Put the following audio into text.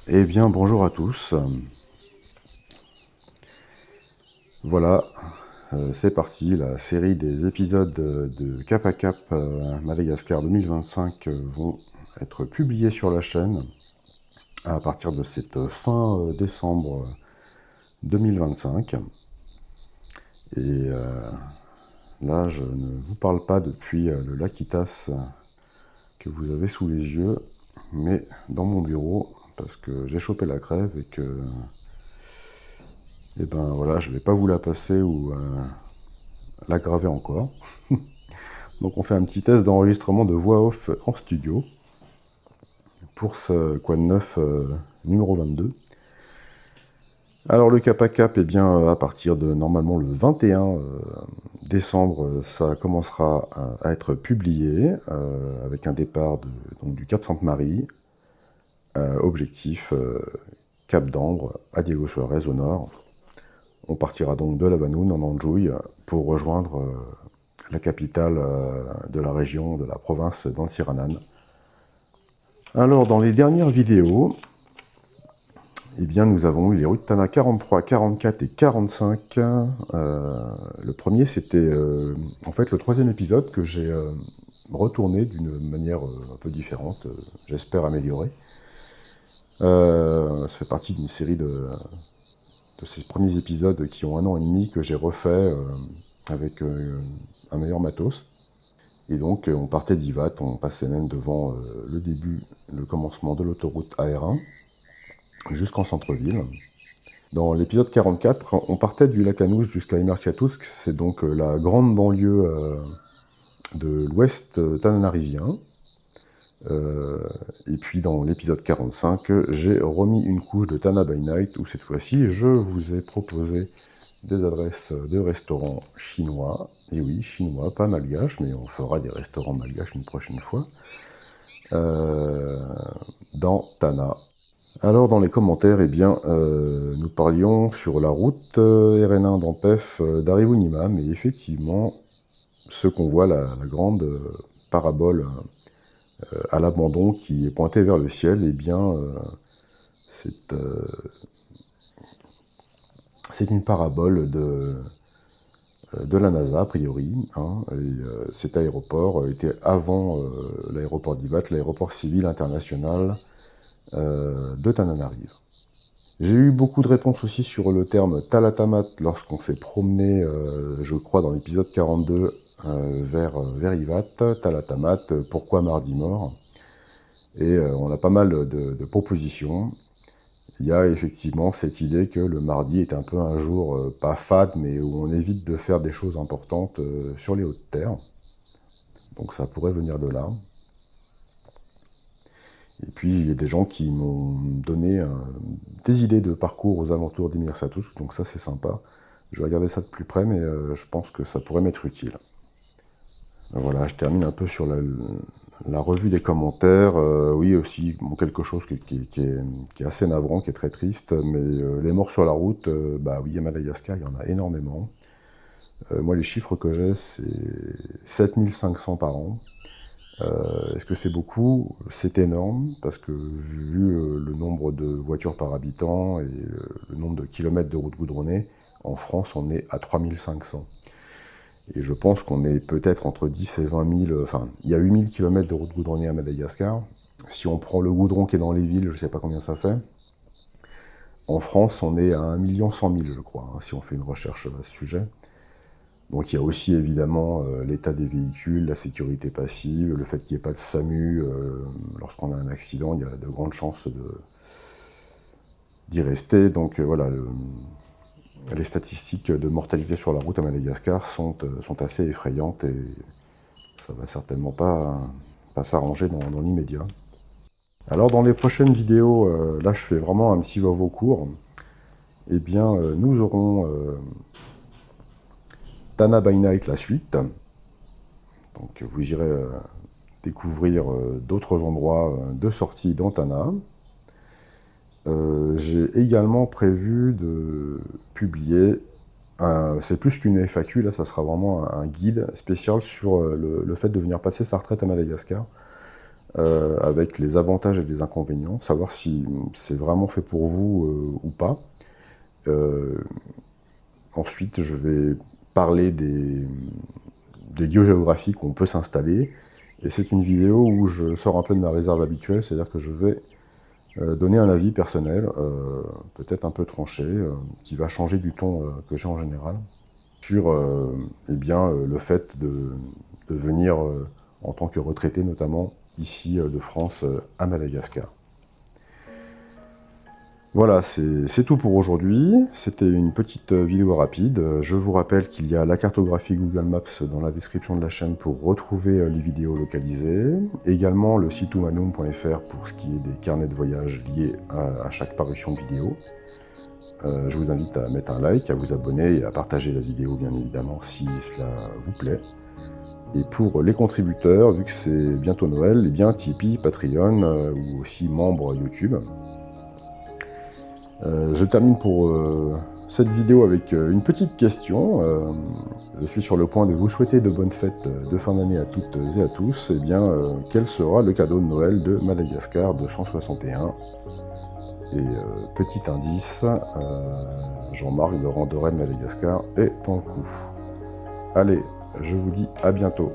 Eh bien, bonjour à tous. Voilà, c'est parti. La série des épisodes de Cap à Cap Madagascar 2025 vont être publiés sur la chaîne à partir de cette fin décembre 2025. Et là, je ne vous parle pas depuis le lac Itas que vous avez sous les yeux, mais dans mon bureau, parce que j'ai chopé la crève et que et ben voilà, je vais pas vous la passer ou l'aggraver encore. Donc on fait un petit test d'enregistrement de voix off en studio pour ce Quad 9 numéro 22. Alors le cap à cap, eh bien à partir de normalement le 21 décembre, ça commencera à être publié avec un départ donc du Cap Sainte-Marie, objectif Cap d'Ambre à Diego Suarez au nord. On partira donc de Lavanoune en Andjouille pour rejoindre la capitale de la région, de la province d'Ansiranan. Alors, dans les dernières vidéos, eh bien, nous avons eu les routes Tana 43, 44 et 45. Le premier, c'était en fait le troisième épisode que j'ai retourné d'une manière un peu différente, j'espère améliorée. Ça fait partie d'une série de ces premiers épisodes qui ont 1 an et demi que j'ai refait avec un meilleur matos. Et donc on partait d'Ivat, on passait même devant le commencement de l'autoroute AR1 jusqu'en centre-ville. Dans l'épisode 44, on partait du lac Anous jusqu'à Imersiatousk, c'est donc la grande banlieue de l'ouest tananarivien. Et puis dans l'épisode 45, j'ai remis une couche de Tana by Night, où cette fois-ci, je vous ai proposé des adresses de restaurants chinois. Et oui, chinois, pas malgaches, mais on fera des restaurants malgaches une prochaine fois. Dans Tana. Alors dans les commentaires, eh bien, nous parlions sur la route RN1 d'Ampef d'Arivounimam, et effectivement, ce qu'on voit, la grande parabole à l'abandon qui est pointée vers le ciel, eh bien, c'est une parabole de la NASA, a priori. Et cet aéroport était avant l'aéroport d'Ivat, l'aéroport civil international de Tananarive. J'ai eu beaucoup de réponses aussi sur le terme Talatamat lorsqu'on s'est promené, je crois, dans l'épisode 42 vers Ivat. Talatamat, pourquoi mardi mort? Et on a pas mal de propositions. Il y a effectivement cette idée que le mardi est un peu un jour, pas fade, mais où on évite de faire des choses importantes sur les hautes terres. Donc ça pourrait venir de là. Et puis il y a des gens qui m'ont donné des idées de parcours aux alentours d'Imersiatousk, donc ça c'est sympa. Je vais regarder ça de plus près, mais je pense que ça pourrait m'être utile. Voilà, je termine un peu sur la revue des commentaires. Oui, aussi, bon, quelque chose qui est assez navrant, qui est très triste, mais les morts sur la route, bah oui, à Madagascar, il y en a énormément. Moi, les chiffres que j'ai, c'est 7500 par an. Est-ce que c'est beaucoup? C'est énorme, parce que vu le nombre de voitures par habitant et le nombre de kilomètres de routes goudronnées, en France, on est à 3500. Et je pense qu'on est peut-être entre 10 et 20 000, enfin, il y a 8000 km de routes goudronnées à Madagascar. Si on prend le goudron qui est dans les villes, je ne sais pas combien ça fait. En France, on est à 1 100 000, je crois, hein, si on fait une recherche à ce sujet. Donc il y a aussi évidemment l'état des véhicules, la sécurité passive, le fait qu'il n'y ait pas de SAMU. Lorsqu'on a un accident, il y a de grandes chances d'y rester. Donc voilà, les statistiques de mortalité sur la route à Madagascar sont assez effrayantes et ça va certainement pas s'arranger dans l'immédiat. Alors dans les prochaines vidéos, là je fais vraiment un petit voix court, eh bien nous aurons Tana by Night la suite. Donc vous irez découvrir d'autres endroits de sortie dans Tana. J'ai également prévu de publier, c'est plus qu'une FAQ, là ça sera vraiment un guide spécial sur le fait de venir passer sa retraite à Madagascar, avec les avantages et les inconvénients, savoir si c'est vraiment fait pour vous ou pas. Ensuite, je vais parler des lieux géographiques où on peut s'installer, et c'est une vidéo où je sors un peu de ma réserve habituelle, c'est-à-dire que je vais donner un avis personnel, peut-être un peu tranché, qui va changer du ton que j'ai en général, sur eh bien, le fait de venir en tant que retraité, notamment ici de France à Madagascar. Voilà, c'est tout pour aujourd'hui. C'était une petite vidéo rapide. Je vous rappelle qu'il y a la cartographie Google Maps dans la description de la chaîne pour retrouver les vidéos localisées. Également le site humanum.fr pour ce qui est des carnets de voyage liés à chaque parution de vidéo. Je vous invite à mettre un like, à vous abonner et à partager la vidéo, bien évidemment, si cela vous plaît. Et pour les contributeurs, vu que c'est bientôt Noël, eh bien Tipeee, Patreon ou aussi membres YouTube. Je termine pour cette vidéo avec une petite question. Je suis sur le point de vous souhaiter de bonnes fêtes de fin d'année à toutes et à tous. Eh bien, quel sera le cadeau de Noël de Madagascar 261? Et petit indice, Jean-Marc de Randoré de Madagascar est en coup. Allez, je vous dis à bientôt.